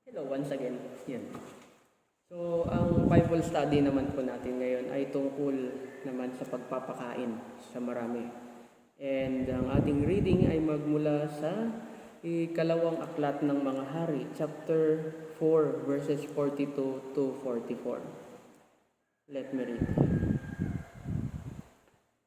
Hello once again. Yan. So, ang Bible study naman po natin ngayon ay tungkol naman sa pagpapakain sa marami. And ang ating reading ay magmula sa ikalawang aklat ng mga hari, chapter 4, verses 42 to 44. Let me read.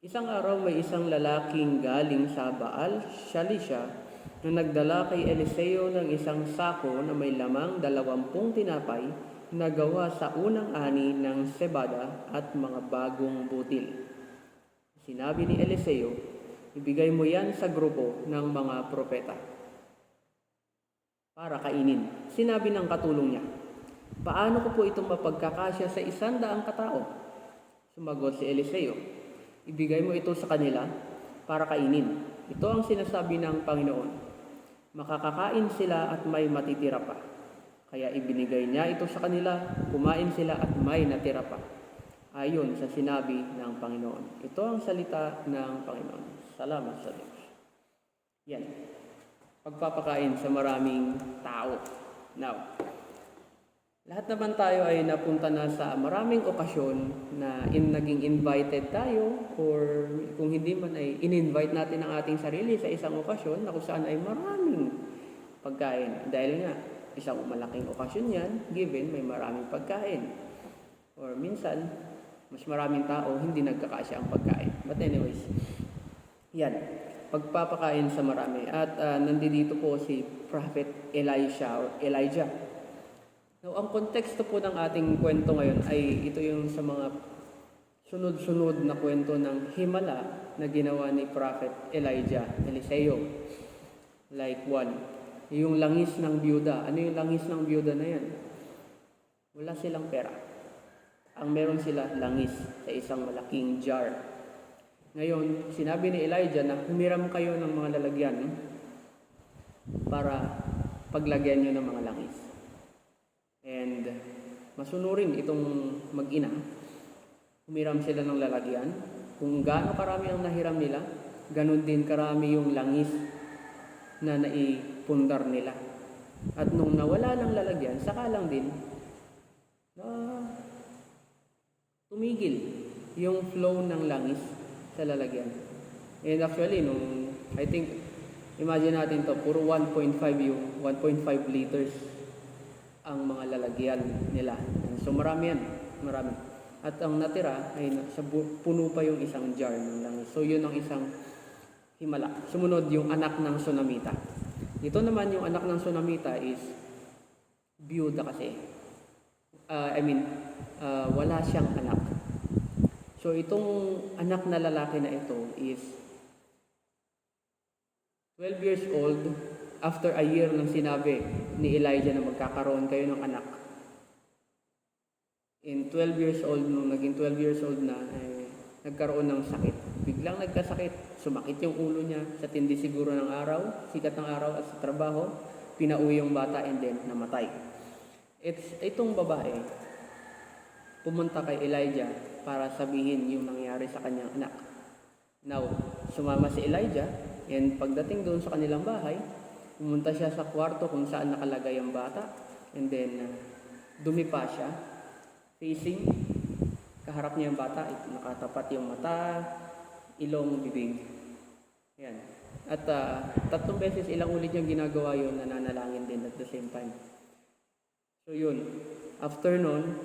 Isang araw may isang lalaking galing sa Baal, Shalisha, na nagdala kay Eliseo ng isang sako na may lamang 20 tinapay na gawa sa unang ani ng sebada at mga bagong butil. Sinabi ni Eliseo, ibigay mo yan sa grupo ng mga propeta para kainin. Sinabi ng katulong niya, paano ko po itong mapagkakasya sa 100 katao? Sumagot si Eliseo, ibigay mo ito sa kanila para kainin. Ito ang sinasabi ng Panginoon. Makakakain sila at may matitira pa. Kaya ibinigay niya ito sa kanila, kumain sila at may natira pa. Ayon sa sinabi ng Panginoon. Ito ang salita ng Panginoon. Salamat sa Diyos. Yan. Pagpapakain sa maraming tao. Now, lahat naman tayo ay napunta na sa maraming okasyon na naging invited tayo or kung hindi man ay in-invite natin ang ating sarili sa isang okasyon na kung saan ay maraming pagkain. Dahil nga, isang malaking okasyon yan, given may maraming pagkain. Or minsan, mas maraming tao hindi nagkakasya ang pagkain. But anyways, yan. Pagpapakain sa marami. At nandito po si Prophet Elijah. Now, ang konteksto po ng ating kwento ngayon ay ito yung sa mga sunod-sunod na kwento ng himala na ginawa ni Prophet Eliseo. Like one, yung langis ng byuda. Ano yung langis ng byuda na yan? Wala silang pera. Ang meron sila langis sa isang malaking jar. Ngayon, sinabi ni Elijah na humiram kayo ng mga lalagyan para paglagyan nyo ng mga langis. And masunurin itong mag-ina. Humiram sila ng lalagyan. Kung gaano karami ang nahiram nila, ganun din karami yung langis na naipundar nila. At nung nawala ng lalagyan, saka lang din na tumigil yung flow ng langis sa lalagyan. And actually, I think, imagine natin to, puro 1.5 yung 1.5 liters ang mga lalagyan nila. So marami yan, marami. At ang natira ay puno pa yung isang jar ng langis. So yun ang isang himala. Sumunod yung anak ng Sunamita. Ito naman yung anak ng Sunamita is byuda kasi. Wala siyang anak. So itong anak na lalaki na ito is 12 years old. After a year nang sinabi ni Elijah na magkakaroon kayo ng anak. In 12 years old, nung naging 12 years old na, nagkaroon ng sakit. Biglang nagkasakit, sumakit yung ulo niya, sa tindi siguro ng araw, sikat ng araw at sa trabaho, pinauwi yung bata and then namatay. Itong babae, pumunta kay Elijah para sabihin yung nangyari sa kanyang anak. Now, sumama si Elijah, and pagdating doon sa kanilang bahay, pumunta siya sa kwarto kung saan nakalagay ang bata. And then, dumipa siya. Facing, kaharap niya yung bata. Nakatapat yung mata, ilong, bibig. Yan. At 3 beses, ilang ulit niyang ginagawa yun, nananalangin din at the same time. So yun. After nun,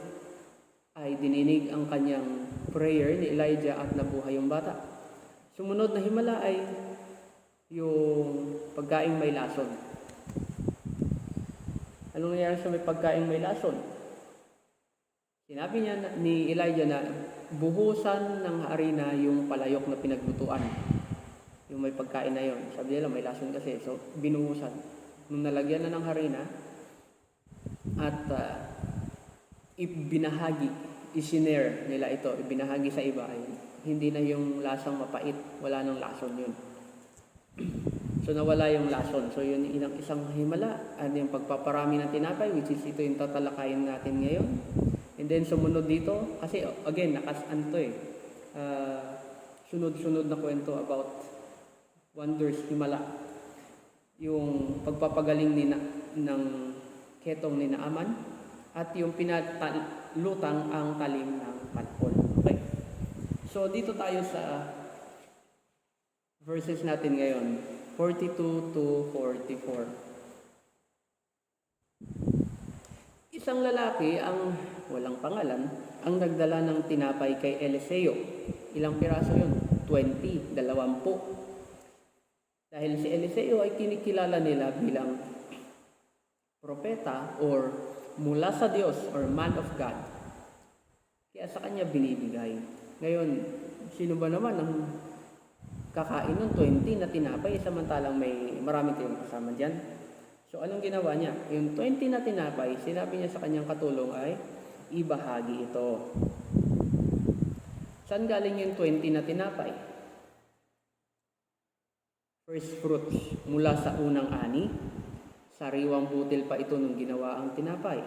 ay dininig ang kanyang prayer ni Elijah at nabuhay yung bata. Sumunod na himala ay yung pagkaing may lason. Anong nangyari sa may pagkaing may lason? Sinabi niya ni Elijah na buhusan ng harina yung palayok na pinaglutuan. Yung may pagkain na yon. Sabi nila may lason kasi. So, binuhusan. Nung nalagyan na ng harina at ibinahagi, isinare nila ito, ibinahagi sa iba, ay hindi na yung lasang mapait. Wala nang lason yun. So nawala yung lason. So yun isang himala. Yung pagpaparami ng tinapay, which is ito yung tatalakayin natin ngayon. And then sumunod dito, kasi again, sunod-sunod na kwento about wonders, himala. Yung pagpapagaling ng ketong ni Naaman at yung pinatalutang ang talim ng panahon. Okay? So dito tayo sa verses natin ngayon, 42 to 44. Isang lalaki ang walang pangalan ang nagdala ng tinapay kay Eliseo. Ilang piraso yun? 20, 20. Dahil si Eliseo ay kinikilala nila bilang propeta or mula sa Diyos or man of God. Kaya sa kanya binibigay. Ngayon, sino ba naman ang kakain ng 20 na tinapay samantalang may marami tayong kasama dyan? So anong ginawa niya? Yung 20 na tinapay, sinabi niya sa kanyang katulong ay ibahagi ito. Saan galing yung 20 na tinapay? First fruits mula sa unang ani. Sariwang butil pa ito nung ginawa ang tinapay.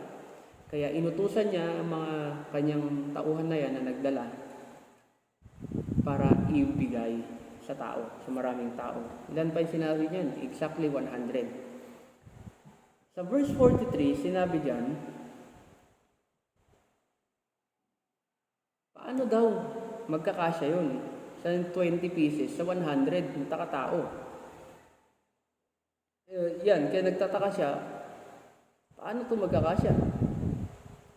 Kaya inutusan niya ang mga kanyang tauhan na yan na nagdala para ibigay sa tao, sa maraming tao. Ilan pa yung sinabi niyan? Exactly 100. Sa verse 43, sinabi diyan, paano daw magkakasya yun? Sa 20 pieces, sa 100, katao. Yan, kaya nagtataka siya, paano ito magkakasya?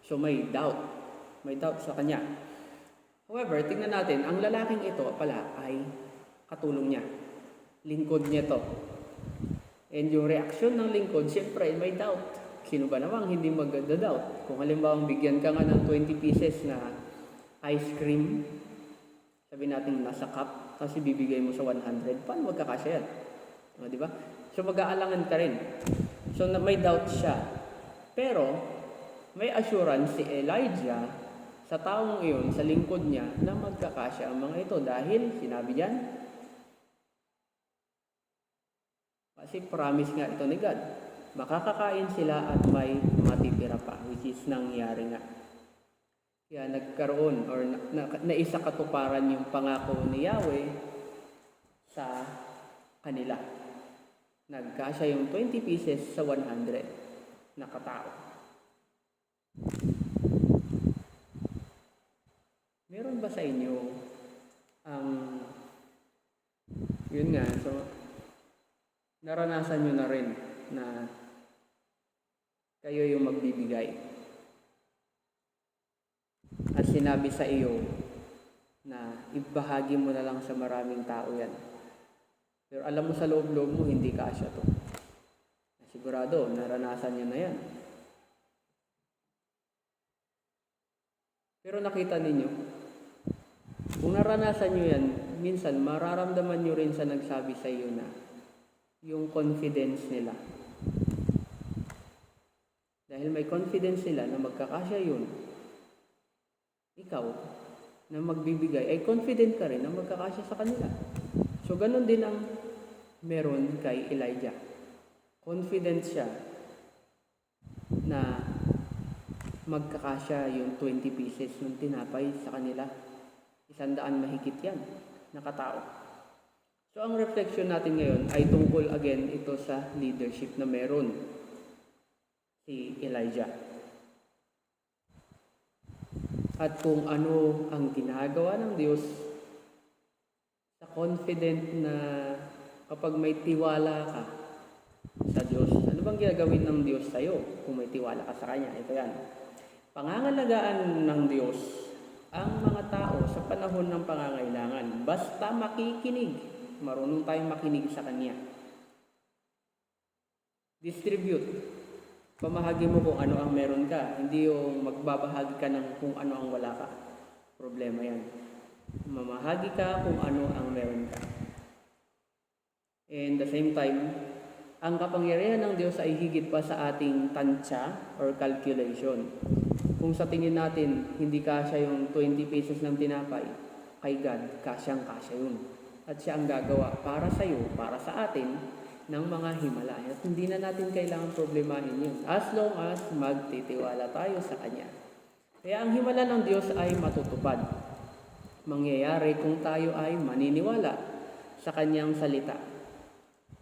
So may doubt. May doubt sa kanya. However, tingnan natin, ang lalaking ito pala ay katulong niya. Lingkod niya to. And yung reaksyon ng lingkod, siyempre may doubt. Sino ba namang hindi magda-doubt? Kung halimbawa bigyan ka nga ng 20 pieces na ice cream, sabi natin nasa cup, kasi bibigay mo sa 100, paano magkakasya yan? Di ba? So mag-aalangan ka rin. So may doubt siya. Pero may assurance si Elijah sa taong iyon, sa lingkod niya, na magkakasya ang mga ito. Dahil, sinabi diyan, kasi promise nga ito ni God. Makakakain sila at may matitira pa, which is nangyari nga. Kaya nagkaroon or naisa katuparan yung pangako ni Yahweh sa kanila. Nagkasya yung 20 pieces sa 100 na katao. Meron ba sa inyo ang yun nga, so naranasan nyo na rin na kayo yung magbibigay at sinabi sa iyo na ibahagi mo na lang sa maraming tao yan, pero alam mo sa loob-loob mo hindi kasya to. Sigurado naranasan nyo na yan, pero nakita ninyo, kung naranasan nyo yan, minsan mararamdaman nyo rin sa nagsabi sa iyo na yung confidence nila. Dahil may confidence nila na magkakasya yun, ikaw na magbibigay, ay confident ka rin na magkakasya sa kanila. So, ganun din ang meron kay Elijah. Confident siya na magkakasya yung 20 pieces ng tinapay sa kanila. 100 mahigit yan, nakatao. So, ang reflection natin ngayon ay tungkol again ito sa leadership na meron si Elijah. At kung ano ang ginagawa ng Diyos sa confident na kapag may tiwala ka sa Diyos, ano bang gagawin ng Diyos sa iyo kung may tiwala ka sa Kanya? Ito yan. Pangangalagaan ng Diyos ang mga tao sa panahon ng pangangailangan. Basta makikinig. Marunong tayong makinig sa Kanya. Distribute. Pamahagi mo kung ano ang meron ka. Hindi yung magbabahagi ka ng kung ano ang wala ka. Problema yan. Mamahagi ka kung ano ang meron ka. And the same time, ang kapangyarihan ng Diyos ay higit pa sa ating tansya or calculation. Kung sa tingin natin, hindi kasya yung 20 pesos ng tinapay, kay God, kasyang-kasya yun. At siya ang gagawa para sa iyo, para sa atin, ng mga himala. At hindi na natin kailangan problemahin yun. As long as magtitiwala tayo sa Kanya. Kaya ang himala ng Diyos ay matutupad. Mangyayari kung tayo ay maniniwala sa Kanyang salita.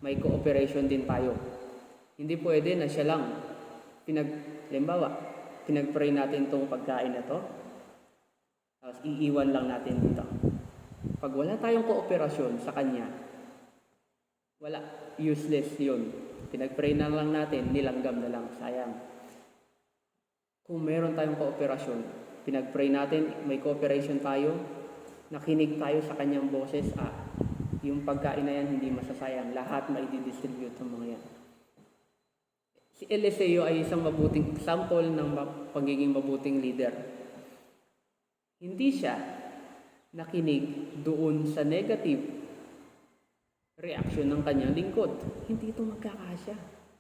May cooperation din tayo. Hindi pwede na siya lang Halimbawa, pinag-pray natin itong pagkain na to, tapos iiwan lang natin dito. Pag wala tayong kooperasyon sa Kanya, wala, useless yun. Pinag-pray na lang natin, nilanggam na lang, sayang. Kung meron tayong kooperasyon, pinag-pray natin, may cooperation tayo, nakinig tayo sa Kanyang boses, yung pagkain na yan hindi masasayang, lahat mai-distribute ng mga yan. Si Eliseo ay isang mabuting example ng pagiging mabuting leader. Hindi siya nakinig doon sa negative reaction ng kanyang lingkod. Hindi ito magkakasya.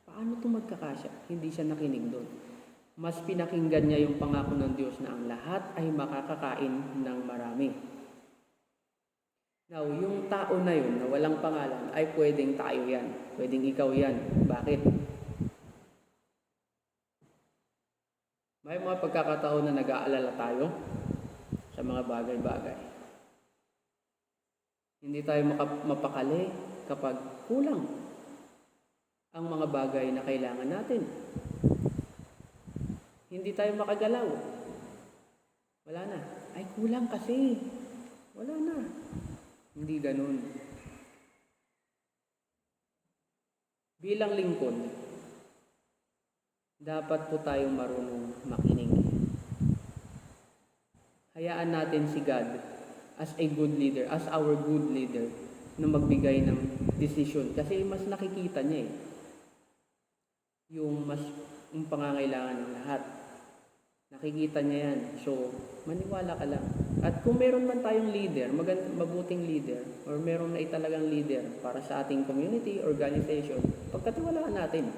Paano ito magkakasya? Hindi siya nakinig doon. Mas pinakinggan niya yung pangako ng Diyos na ang lahat ay makakakain ng marami. Now, yung tao na yun na walang pangalan ay pwedeng tayo yan. Pwedeng ikaw yan. Bakit? May mga pagkakataon na nag-aalala tayo sa mga bagay-bagay. Hindi tayo mapakali kapag kulang ang mga bagay na kailangan natin. Hindi tayo makagalaw. Wala na. Ay, kulang kasi. Wala na. Hindi ganun. Bilang lingkod, dapat po tayong marunong makinig. Hayaan natin si God as a good leader, as our good leader, na magbigay ng decision. Kasi mas nakikita niya yung pangangailangan ng lahat. Nakikita niya yan. So, maniwala ka lang. At kung meron man tayong leader, mabuting leader, or meron na talagang leader para sa ating community, organization, pagkatiwalaan natin.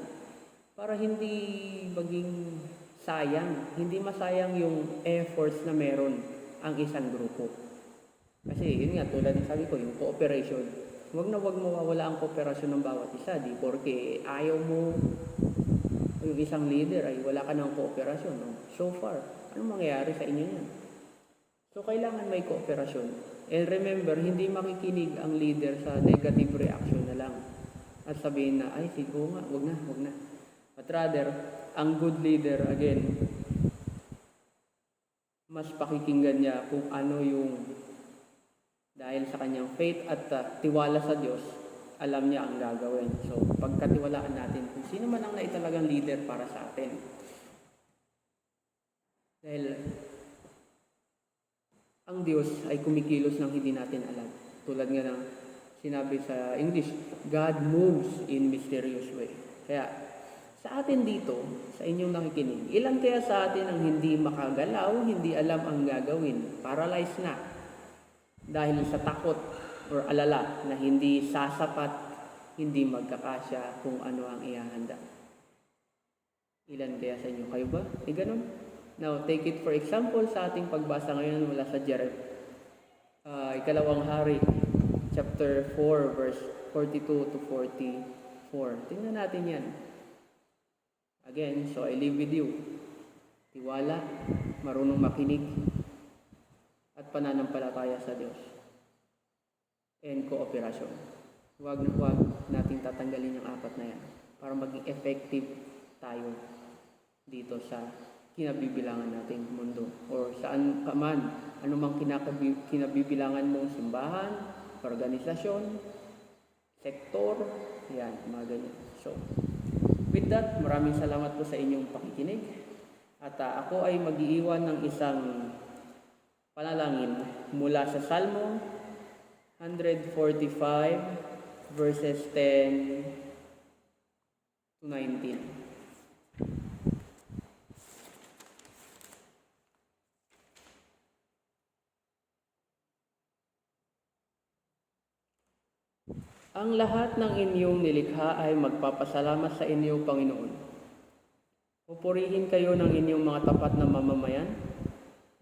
Para hindi maging sayang, hindi masayang yung efforts na meron ang isang grupo. Kasi yun nga, tulad ng sabi ko, yung cooperation. Huwag mawawala ang kooperasyon ng bawat isa. Di porke ayaw mo yung isang leader ay wala ka ng kooperasyon. No? So far, anong mangyayari sa inyo yan? So kailangan may kooperasyon. And remember, hindi makikinig ang leader sa negative reaction na lang. At sabihin na, ay siguro nga, wag na. But rather, ang good leader, again, mas pakikinggan niya kung ano yung dahil sa kanyang faith at tiwala sa Diyos, alam niya ang gagawin. So, pagkatiwalaan natin kung sino man ang naitalagang leader para sa atin. Dahil ang Diyos ay kumikilos ng hindi natin alam. Tulad nga ng sinabi sa English, God moves in mysterious way. Kaya, sa atin dito, sa inyong nakikinig, ilan kaya sa atin ang hindi makagalaw, hindi alam ang gagawin, paralyzed na, dahil sa takot or alala na hindi sasapat, hindi magkakasya kung ano ang ihahanda. Ilan kaya sa inyo? Kayo ba? Ganun? Now, take it for example sa ating pagbasa ngayon mula sa Ikalawang Hari, chapter 4, verse 42 to 44. Tingnan natin yan. Again, so I leave with you. Tiwala, marunong makinig, at pananampalataya sa Diyos. And kooperasyon. Huwag nating tatanggalin yung apat na yan para maging effective tayo dito sa kinabibilangan nating mundo. Or saan ka man, anumang kinabibilangan mong simbahan, organisasyon, sektor, yan, mga ganyan. So, with that, maraming salamat po sa inyong pakikinig. At ako ay mag-iiwan ng isang panalangin mula sa Salmo 145 verses 10 to 19. Ang lahat ng inyong nilikha ay magpapasalamat sa inyo, Panginoon. Pupurihin kayo ng inyong mga tapat na mamamayan.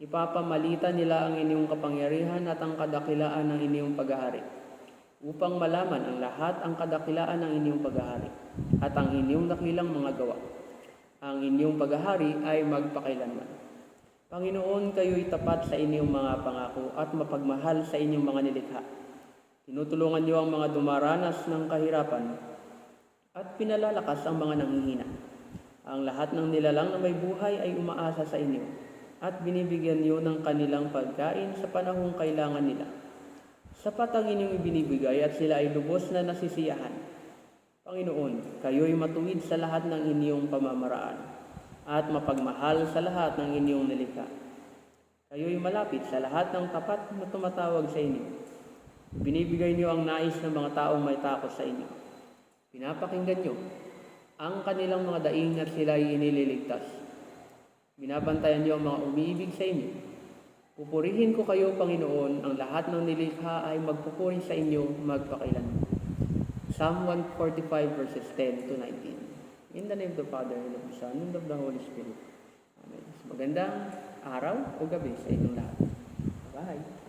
Ipapamalita nila ang inyong kapangyarihan at ang kadakilaan ng inyong paghahari, upang malaman ang lahat ang kadakilaan ng inyong paghahari at ang inyong dakilang mga gawa. Ang inyong paghahari ay magpakailanman. Panginoon, kayo'y tapat sa inyong mga pangako at mapagmahal sa inyong mga nilikha. Tinutulungan niyo ang mga dumaranas ng kahirapan at pinalalakas ang mga nanghihina. Ang lahat ng nilalang na may buhay ay umaasa sa inyo at binibigyan niyo ng kanilang pagkain sa panahong kailangan nila. Sapat ang inyong ibinibigay at sila ay lubos na nasisiyahan. Panginoon, kayo'y matuwid sa lahat ng inyong pamamaraan at mapagmahal sa lahat ng inyong nilikha. Kayo'y malapit sa lahat ng tapat na tumatawag sa inyo. Binibigay niyo ang nais ng mga taong may takot sa inyo. Pinapakinggan niyo ang kanilang mga daing at sila ay inililigtas. Binabantayan niyo ang mga umiibig sa inyo. Pupurihin ko kayo, Panginoon, ang lahat ng nilikha ay magpupuri sa inyo magpakailanman. Psalm 145 verses 10 to 19. In the name of the Father, and of the Son, and of the Holy Spirit. Amen. Magandang araw o gabi sa inyong lahat. Bye!